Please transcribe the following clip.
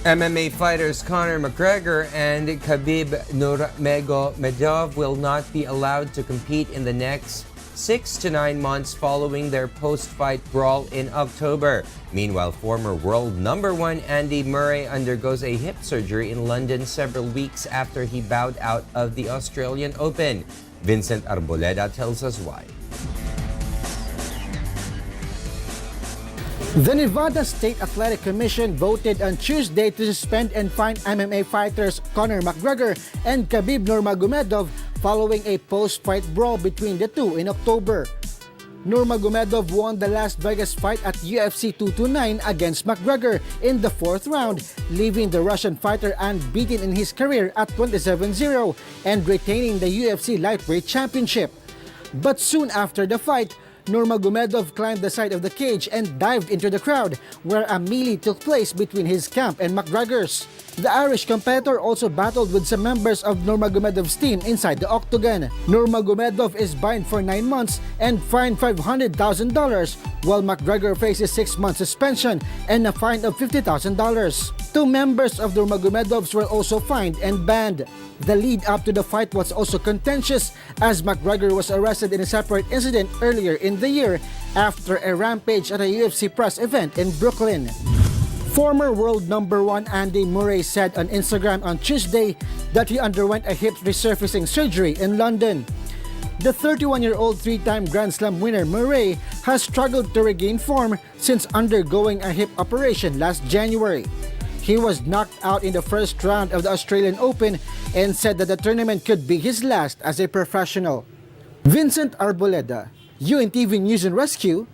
MMA fighters Conor McGregor and Khabib Nurmego-medov will not be allowed to compete in the next 6 to 9 months following their post-fight brawl in October. Meanwhile, former world number 1 Andy Murray undergoes a hip surgery in London several weeks after he bowed out of the Australian Open. Vincent Arboleda tells us why. The Nevada State Athletic Commission voted on Tuesday to suspend and fine MMA fighters Conor McGregor and Khabib Nurmego-medov following a post-fight brawl between the two in October. Nurmego-medov won the Las Vegas fight at UFC 229 against McGregor in the 4th round, leaving the Russian fighter unbeaten in his career at 27-0 and retaining the UFC lightweight championship. But soon after the fight, Nurmego-medov climbed the side of the cage and dived into the crowd, where a melee took place between his camp and McGregor's. The Irish competitor also battled with some members of Nurmagomedov's team inside the octagon. Nurmagomedov is fined for 9 months and fined $500,000, while McGregor faces 6-month suspension and a fine of $50,000. 2 members of Nurmagomedov's were also fined and banned. The lead up to the fight was also contentious, as McGregor was arrested in a separate incident earlier in the year after a rampage at a UFC press event in Brooklyn. Former world number 1 Andy Murray said on Instagram on Tuesday that he underwent a hip resurfacing surgery in London. The 31-year-old 3-time Grand Slam winner Murray has struggled to regain form since undergoing a hip operation last January. He was knocked out in the first round of the Australian Open and said that the tournament could be his last as a professional. Vincent Arboleda, UNTV News and Rescue,